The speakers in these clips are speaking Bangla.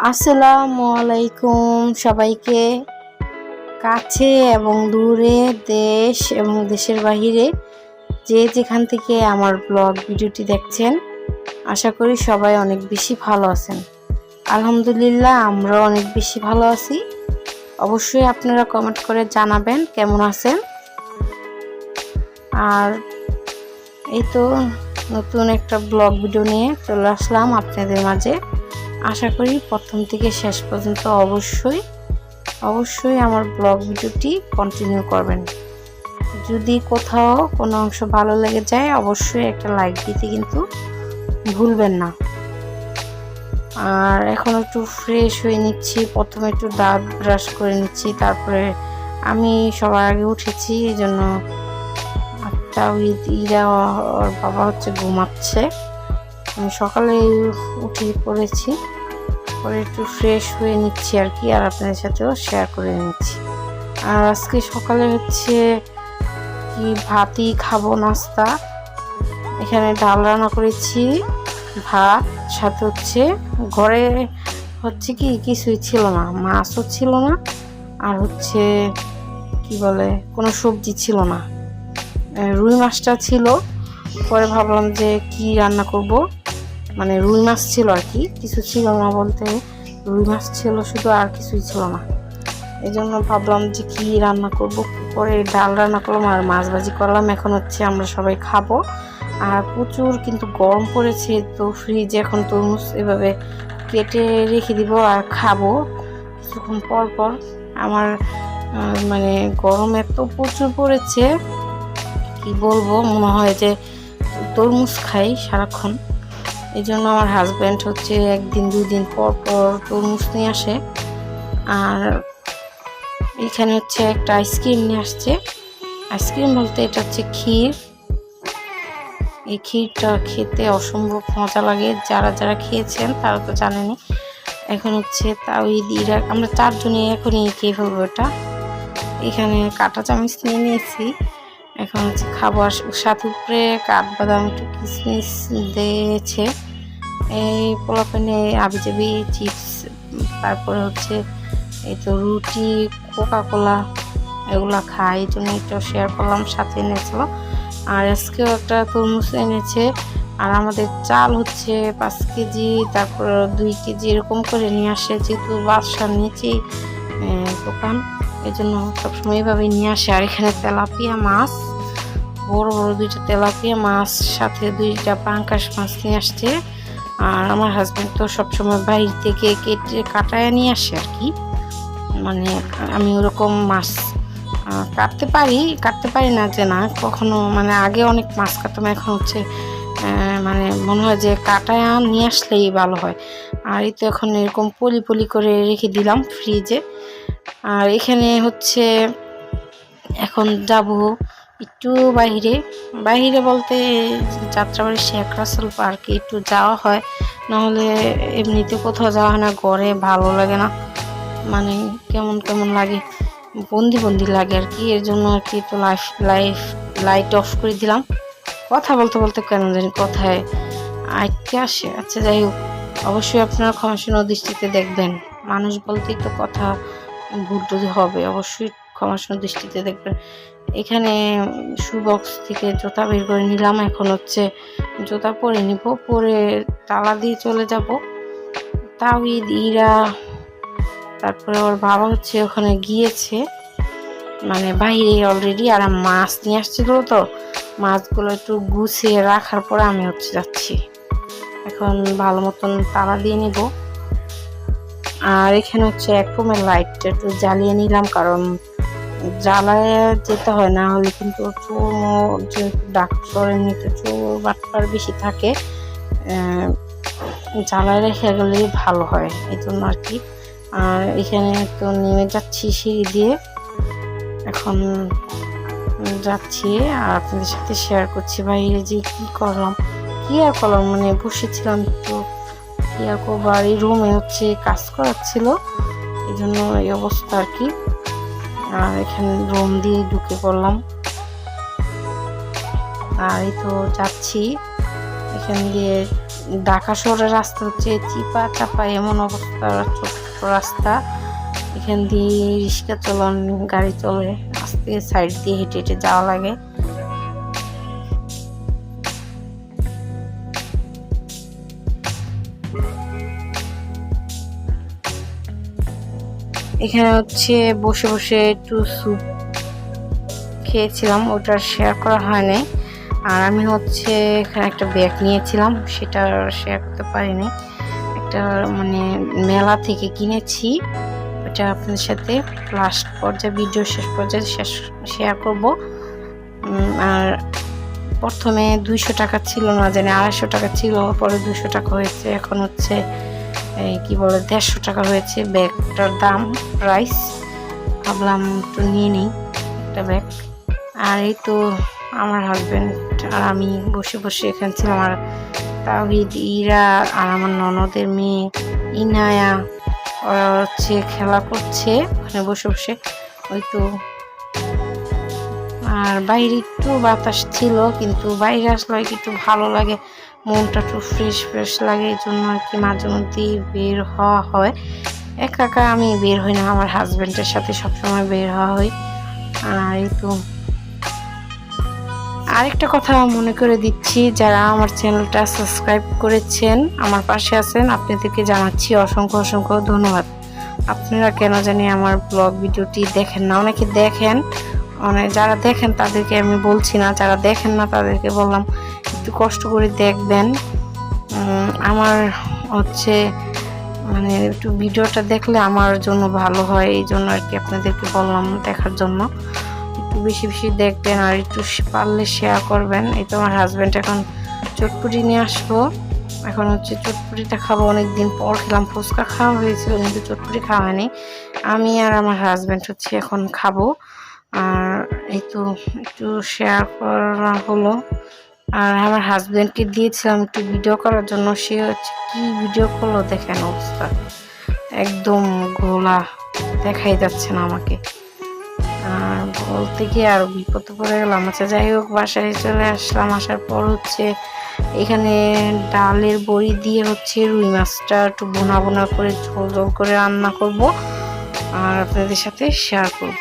আসসালামু আলাইকুম সবাইকে। কাছে এবং দূরে, দেশ এবং দেশের বাহিরে যে যেখান থেকে আমার ব্লগ ভিডিওটি দেখছেন, আশা করি সবাই অনেক বেশি ভালো আছেন। আলহামদুলিল্লাহ, আমরা অনেক বেশি ভালো আছি। অবশ্যই আপনারা কমেন্ট করে জানাবেন কেমন আছেন। আর এই তো নতুন একটা ব্লগ ভিডিও নিয়ে চলে আসলাম আপনাদের মাঝে। আশা করি প্রথম থেকে শেষ পর্যন্ত অবশ্যই আমার ব্লগ ভিডিওটি কন্টিনিউ করবেন। যদি কোথাও কোনো অংশ ভালো লেগে যায়, অবশ্যই একটা লাইক দিতে কিন্তু ভুলবেন না। আর এখন একটু ফ্রেশ হয়ে নিচ্ছি। প্রথমে একটু দাঁত ব্রাশ করে নিচ্ছি, তারপরে আমি সবার আগে উঠেছি, এই জন্য ওর বাবা হচ্ছে ঘুমাচ্ছে। আমি সকালে উঠে পড়েছি, পরে একটু ফ্রেশ হয়ে নিচ্ছি আর কি, আর আপনাদের সাথেও শেয়ার করে নিচ্ছি। আর আজকে সকালে হচ্ছে কি ভাতই খাবো, নাস্তা। এখানে ডাল রান্না করেছি, ভাত, সাথে হচ্ছে ঘরে হচ্ছে কি কিছুই ছিল না, মাছও ছিল না, আর হচ্ছে কি বলে কোনো সবজি ছিল না। রুই মাছটা ছিল, পরে ভাবলাম যে কি রান্না করব, মানে রুই মাছ ছিল আর কি, কিছু ছিল না বলতে রুই মাছ ছিল শুধু, আর কিছুই ছিল না। এই জন্য ভাবলাম যে কি রান্না করব, পরে ডাল রান্না করলাম আর মাছ ভাজি করলাম। এখন হচ্ছে আমরা সবাই খাবো। আর প্রচুর কিন্তু গরম পড়েছে, তো ফ্রিজে এখন তরমুজ এভাবে কেটে রেখে দিব আর খাবো কিছুক্ষণ পর পর। আমার মানে গরম এত প্রচুর পড়েছে, কি বলবো, মনে হয় যে তরমুজ খাই সারাক্ষণ। এই জন্য আমার হাজব্যান্ড হচ্ছে একদিন দুদিন পর পর তরমুজ নিয়ে আসে। আর এখানে হচ্ছে একটা আইসক্রিম নিয়ে আসছে। আইসক্রিম বলতে এটা হচ্ছে ক্ষীর। এই ক্ষীরটা খেতে অসম্ভব মজা লাগে, যারা যারা খেয়েছেন তারা তো জানেনি। এখন হচ্ছে তাওহিদরা আমরা চারজনে এখনই খেয়ে ফেলবো এটা। এখানে কাঁটা চামচ নিয়ে নিয়েছি, এখন হচ্ছে খাবার সাথে উপরে কাঠবাদাম একটু কিশমিশ দিয়েছে। এই পোলাপানে আবিজাবি চিপস, তারপরে হচ্ছে এই তো রুটি, কোকা কোলা এগুলা খাই, এই জন্য একটু শেয়ার করলাম। সাথে এনেছিল আর আজকেও একটা তরমুজ এনেছে। আর আমাদের চাল হচ্ছে 5 কেজি, তারপর 2 কেজি এরকম করে নিয়ে আসে, যেহেতু বাসার নিচেই দোকান, এই জন্য সবসময় এইভাবে নিয়ে আসে। আর এখানে তেলাপিয়া মাছ, বড় বড় 2টা তেলাপিয়া মাছ, সাথে 2টা পাঙ্কাশ মাছ নিয়ে আসছে। আর আমার হাজব্যান্ড তো সবসময় বাইরে থেকে কেটে কাটায় নিয়ে আসে আর কি, মানে আমি ওরকম মাছ কাটতে পারি না যে না কখনো, মানে আগে অনেক মাছ কাটতাম, এখন হচ্ছে মানে মনে হয় যে কাটায় নিয়ে আসলেই ভালো হয়। আর এই তো এখন এরকম পলি পলি করে রেখে দিলাম ফ্রিজে। আর এখানে হচ্ছে এখন যাব একটু বাইরে বলতে যাত্রাবাড়ি শেখ রাসেল পার্কে একটু যাওয়া হয়, নাহলে এমনিতে কোথাও যাওয়া হয় না। ঘরে ভালো লাগে না, মানে কেমন কেমন লাগে, বন্দি লাগে আর কি। এর জন্য আর কি একটু লাইট অফ করে দিলাম। কথা বলতে বলতে কেন জানি কথায় আটকে আসে। আচ্ছা, যাই হোক, অবশ্যই আপনারা ক্ষমাসুন্দর দৃষ্টিতে দেখবেন। মানুষ বলতেই তো কথা ভুল যদি হবে, অবশ্যই ক্ষমাসুন্দর দৃষ্টিতে দেখবেন। এখানে শু বক্স থেকে জুতা বের করে নিলাম, এখন হচ্ছে জুতা পরে নিব, পরে তালা দিয়ে চলে যাব। তাওহিদ, ইরা, তারপরে ওর বাবা হচ্ছে ওখানে গিয়েছে, মানে বাইরে অলরেডি। আর মাছ নিয়ে আসছিল, তো মাছগুলো একটু গুছিয়ে রাখার পরে আমি হচ্ছে যাচ্ছি। এখন ভালো মতন তালা দিয়ে নিব। আর এখানে হচ্ছে এক রুমের লাইটটা একটু জ্বালিয়ে নিলাম, কারণ জ্বালায় যেতে হয়, না হলে কিন্তু চোর, যে ডাক্তার এমনিতে চোর বাটপার বেশি থাকে, জ্বালায় রেখে গেলেই ভালো হয়, এই জন্য আর কি। আর এখানে তো নেমে যাচ্ছি সিঁড়ি দিয়ে, এখন যাচ্ছি আর আপনাদের সাথে শেয়ার করছি বাইরে যে কি আর করলাম, মানে বসেছিলাম একটু, কি আর করবো। আর এই রুমে হচ্ছে কাজ করাচ্ছিল, এই জন্য এই অবস্থা আর কি। আর এখানে রুম দিয়ে ঢুকে পড়লাম, আর এই তো যাচ্ছি। এখান দিয়ে ঢাকা শহরের রাস্তা হচ্ছে চিপা চাপা এমন অবস্থা, ছোট রাস্তা, এখান দিয়ে রিক্সা চলন, গাড়ি চলে, আস্তে সাইড দিয়ে হেঁটে হেঁটে যাওয়া লাগে। এখানে হচ্ছে বসে বসে একটু স্যুপ খেয়েছিলাম, ওটা শেয়ার করা হয়নি। আর আমি হচ্ছে এখানে একটা ব্যাগ নিয়েছিলাম, সেটা শেয়ার করতে পারিনি। একটা মানে মেলা থেকে কিনেছি, ওটা আপনাদের সাথে লাস্ট পর্যায়ে ভিডিও শেষ পর্যায়ে শেয়ার করব। আর প্রথমে 200 টাকা ছিল না, জানি 250 টাকা ছিল, পরে 200 টাকা হয়েছে, এখন হচ্ছে কি বলে 150 টাকা হয়েছে ব্যাগটার দাম প্রাইস। ভাবলাম তো নিয়ে নিই একটা ব্যাগ। আর এই তো আমার হাজব্যান্ড আর আমি বসে বসে এখানে ছিলাম। আর তাওহিদ, ইরা আর আমার ননদের মেয়ে ইনায়া, ওরা হচ্ছে খেলা করছে ওখানে বসে বসে। ওই তো আর বাইরে একটু বাতাস ছিল, কিন্তু বাইরে আসলে একটু ভালো লাগে, মনটা একটু ফ্রেশ ফ্রেশ লাগে, এই জন্য আর কি মাঝে মধ্যেই বের হওয়া হয়। একা একা আমি বের হই না, আমার হাজব্যান্ডের সাথে সবসময় বের হওয়া হয়। আর এই তো আরেকটা কথা মনে করে দিচ্ছি, যারা আমার চ্যানেলটা সাবস্ক্রাইব করেছেন, আমার পাশে আছেন, আপনাদেরকে জানাচ্ছি অসংখ্য অসংখ্য ধন্যবাদ। আপনারা কেন জানি আমার ব্লগ ভিডিওটি দেখেন না, অনেকে দেখেন, যারা দেখেন তাদেরকে আমি বলছি না, যারা দেখেন না তাদেরকে বললাম একটু কষ্ট করে দেখবেন। আমার হচ্ছে মানে একটু ভিডিওটা দেখলে আমার জন্য ভালো হয়, এই জন্য আর কি আপনাদেরকে বললাম দেখার জন্য। একটু বেশি বেশি দেখবেন আর একটু পারলে শেয়ার করবেন। এই তো আমার হাজব্যান্ড এখন চটপুরি নিয়ে আসলো, এখন হচ্ছে চটপুরিটা খাবো, অনেকদিন পর খেলাম। ফুচকা খাওয়া হয়েছিল কিন্তু চটপুরি খাওয়া হয়নি। আমি আর আমার হাজব্যান্ড হচ্ছে এখন খাবো। আর এই তো একটু শেয়ার করা হলো। আর আমার হাজব্যান্ডকে দিয়েছিলাম একটু ভিডিও করার জন্য, সে হচ্ছে কি ভিডিও করলো দেখেন অবস্থা, একদম গোলা, দেখাই যাচ্ছে না আমাকে। আর বলতে গিয়ে আরো বিপদে পড়ে গেলাম। আচ্ছা যাই হোক, বাসায় চলে আসলাম। আসার পর হচ্ছে এখানে ডালের বড়ি দিয়ে হচ্ছে রুই মাছটা একটু বোনা বোনা করে ঝোল ঝোল করে রান্না করব আর আপনাদের সাথে শেয়ার করব।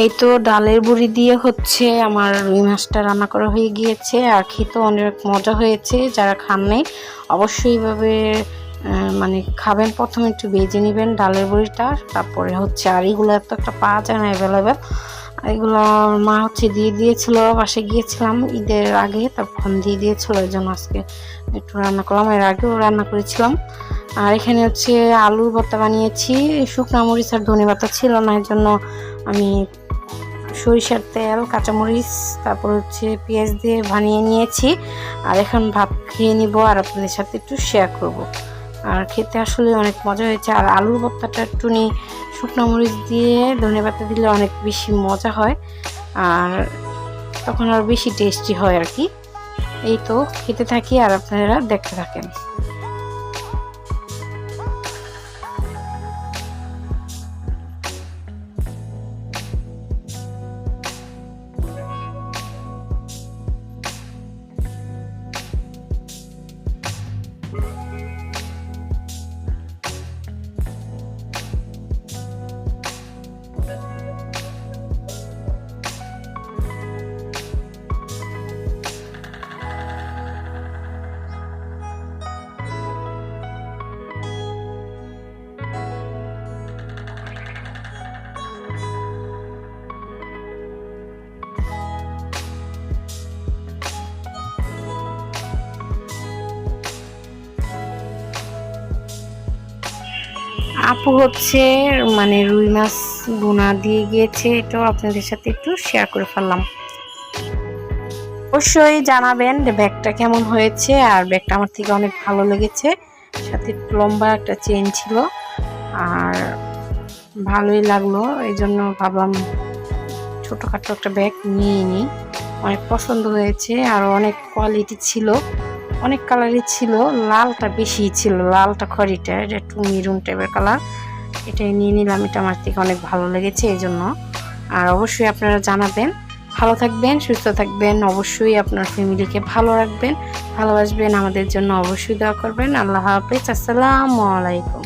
এই তো ডালের বড়ি দিয়ে হচ্ছে আমার রুই মাছটা রান্না করা হয়ে গিয়েছে, আর খেতে অনেক মজা হয়েছে। যারা খান নাই অবশ্যই এইভাবে মানে খাবেন। প্রথমে একটু ভেজে নেবেন ডালের বড়িটা, তারপরে হচ্ছে আর এগুলো এত একটা পাওয়া যায় না অ্যাভেলেবেল। এগুলো মা হচ্ছে দিয়ে দিয়েছিল, বাসায় গিয়েছিলাম ঈদের আগে, তখন দিয়ে দিয়েছিল, এই জন্য আজকে একটু রান্না করলাম। এর আগেও রান্না করেছিলাম। আর এখানে হচ্ছে আলুর ভর্তা বানিয়েছি, শুকনা মরিচ আর ধনে পাতা ছিল না, এর জন্য আমি সরিষার তেল, কাঁচামরিচ, তারপর হচ্ছে পেঁয়াজ দিয়ে বানিয়ে নিয়েছি। আর এখন ভাত খেয়ে নিব আর আপনাদের সাথে একটু শেয়ার করব। আর খেতে আসলে অনেক মজা হয়েছে। আর আলুর ভর্তাটা একটু শুকনো মরিচ দিয়ে ধনে পাতা দিলে অনেক বেশি মজা হয়, আর তখন আর বেশি টেস্টি হয় আর কি। এই তো খেতে থাকি আর আপনারা দেখতে থাকেন। আপু হচ্ছে মানে রুই মাছ বোনা দিয়ে গিয়েছে, এটাও আপনাদের সাথে একটু শেয়ার করে ফেললাম। অবশ্যই জানাবেন যে ব্যাগটা কেমন হয়েছে। আর ব্যাগটা আমার থেকে অনেক ভালো লেগেছে, সাথে লম্বা একটা চেন ছিল, আর ভালোই লাগলো, এই জন্য ভাবলাম ছোটোখাটো একটা ব্যাগ নিয়ে নিই। অনেক পছন্দ হয়েছে আর অনেক কোয়ালিটি ছিল, অনেক কালারই ছিল, লালটা বেশি ছিল, লালটা খয়েরিটা, এটা একটু মেরুন টাইপের কালার, এটাই নিয়ে নিলাম। এটা আমার থেকে অনেক ভালো লেগেছে এই জন্য। আর অবশ্যই আপনারা জানাবেন। ভালো থাকবেন, সুস্থ থাকবেন, অবশ্যই আপনার ফ্যামিলিকে ভালো রাখবেন, ভালোবাসবেন, আমাদের জন্য অবশ্যই দোয়া করবেন। আল্লাহ হাফেজ, আসসালামু আলাইকুম।